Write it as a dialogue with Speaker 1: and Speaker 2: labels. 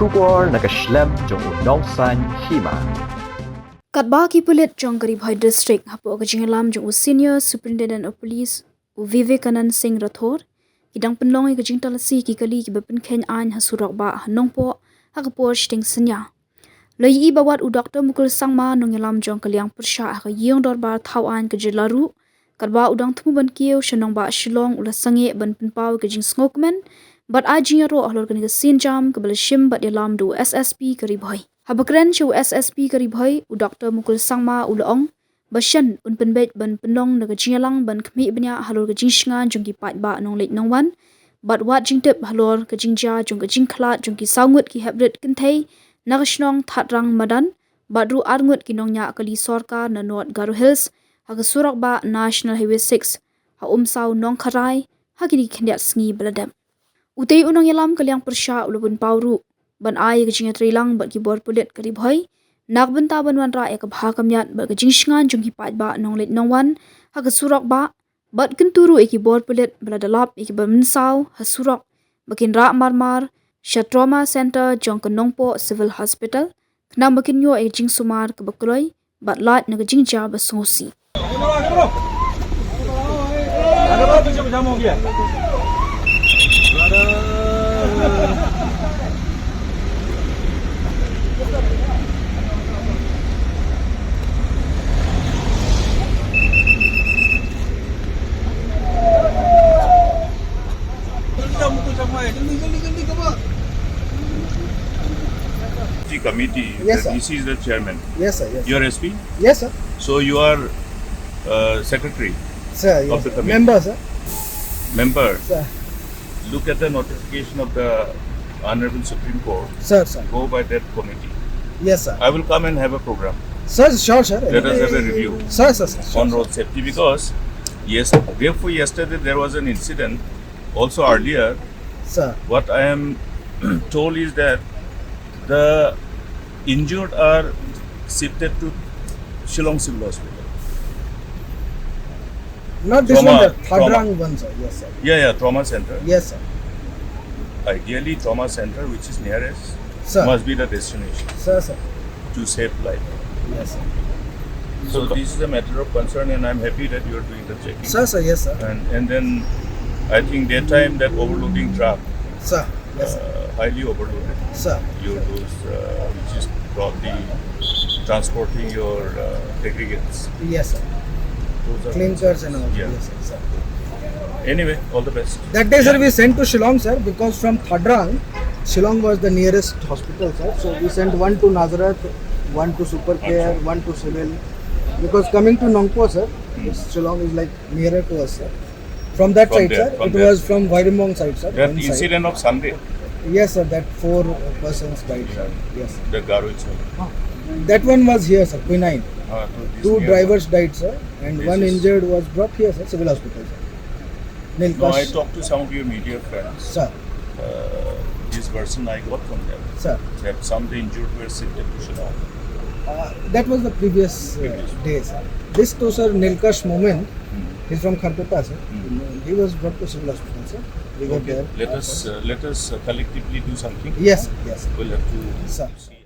Speaker 1: Shubor nakaslem jong unong san Hima.
Speaker 2: Katba ki pulit jong Garibhai district hapo ka Jinglam jong Senior Superintendent of Police Vivekanand Singh Rathore kidang penlong ka Jingtalasi ki kali ki bepin khen an hasurok ba Nongpoh hakapor Shiteng Synñia. Loi I bawat u Dr. Mukul Sangma nongyalam jong kaliang persha ka yong dorbar thawan ka jilaru katba udang thumu ban kieu shanong ba Shillong ula Sangeh ban Pynpaw ka Jingkmen but Ïaroh ahlor ka Synjam ka balashim bat yalam do SSP Garibhai. Habakren chu SSP Garibhai u Dr. Mukul Sangma ulaong bashan un penbet ban penong naga jingalang ban khmi banya halor ka jingsngan jong ki pat ba nong leit nongwan but wat jingtep halor ka jingja jong ka jingkhlat jong ki saungut ki hebrit kinthei nagashnong thatrang madan badru arngut ki nongnya kali sorkar na North Garo Hills haga surak ba National Highway 6 ha umsaw nong kharai hagini khendiat sngi baladam utei unong yalam kaliang persha ulubun pawru ban ai ka jingat rilang bat ki bor pulit Garibhai nagbenta ban wan ra ek bha kamyat ba ka jingsngan jong ki pat ba nong let nongwan ha ka surak ba bat kenturu eki bor pulit baladalap eki bamsaw ha surak bakin ra marmar Trauma Center jong ka Nongpoh Civil Hospital kna bakin yo ek jing sumar ka bakloi bat lat na ka jingja ba songosi
Speaker 3: committee.
Speaker 4: Yes, sir.
Speaker 3: This is the chairman.
Speaker 4: Yes, sir. Yes.
Speaker 3: You are SP.
Speaker 4: Yes, sir.
Speaker 3: So you are secretary
Speaker 4: Sir, yes.
Speaker 3: of the committee.
Speaker 4: Member, sir.
Speaker 3: Member.
Speaker 4: Sir.
Speaker 3: Look at the notification of the Honorable Supreme Court.
Speaker 4: Sir, sir.
Speaker 3: Go by that committee.
Speaker 4: Yes, sir.
Speaker 3: I will come and have a program.
Speaker 4: Sir, sure, sir.
Speaker 3: Let us have a review
Speaker 4: Sir, sir, sir.
Speaker 3: on road safety because yes, therefore yesterday there was an incident. Also earlier,
Speaker 4: Sir.
Speaker 3: what I am told is that the injured are shifted to Shillong Civil Hospital.
Speaker 4: Not this
Speaker 3: Trauma-
Speaker 4: one, the
Speaker 3: trauma.
Speaker 4: Thadrang one, sir. Yes, sir.
Speaker 3: Yeah, trauma center.
Speaker 4: Yes, sir.
Speaker 3: Ideally, trauma center, which is nearest,
Speaker 4: Sir.
Speaker 3: must be the destination
Speaker 4: Sir, sir.
Speaker 3: to save life.
Speaker 4: Yes, sir.
Speaker 3: So this is a matter of concern, and I'm happy that you are doing the checking.
Speaker 4: Sir, sir. Yes, sir.
Speaker 3: And then I think daytime that overloading truck,
Speaker 4: Sir. Yes, sir.
Speaker 3: highly overloaded.
Speaker 4: Sir.
Speaker 3: Those which is probably transporting your aggregates.
Speaker 4: Yes, sir.
Speaker 3: Those are
Speaker 4: Clinkers and all.
Speaker 3: Yeah.
Speaker 4: Yes, sir.
Speaker 3: Anyway, all the best.
Speaker 4: That day, sir, we sent to Shillong, sir, because from Thadrang, Shillong was the nearest hospital, sir. So we sent one to Nazareth, one to Supercare, one to Civil. Because coming to Nongpoh, sir, Shillong is like nearer to us, sir. From that
Speaker 3: From
Speaker 4: side,
Speaker 3: there,
Speaker 4: sir,
Speaker 3: from
Speaker 4: it
Speaker 3: there.
Speaker 4: was from Vairimong side, sir.
Speaker 3: That
Speaker 4: one side.
Speaker 3: incident of Sangeh,
Speaker 4: Yes, sir, that 4 persons died, sir. Yes, sir.
Speaker 3: the Garo itself.
Speaker 4: That one was here, sir, Quinine.
Speaker 3: So this
Speaker 4: 2
Speaker 3: near-
Speaker 4: drivers died, sir, and
Speaker 3: This
Speaker 4: one
Speaker 3: is-
Speaker 4: injured was brought here, sir, civil hospital, sir.
Speaker 3: No, I
Speaker 4: Nilkash,
Speaker 3: talked to some of your media friends.
Speaker 4: sir,
Speaker 3: This version I got from them
Speaker 4: sir.
Speaker 3: that some of the injured were shifted to Shillong.
Speaker 4: That was the previous day, sir. This to sir, Nilkash Moment, he's from Kharpeta, sir. He was brought to civil hospital, sir. We got
Speaker 3: Okay,
Speaker 4: there.
Speaker 3: let us collectively do something.
Speaker 4: Yes, sir, yes, sir.
Speaker 3: We'll have to
Speaker 4: Sir.
Speaker 3: see.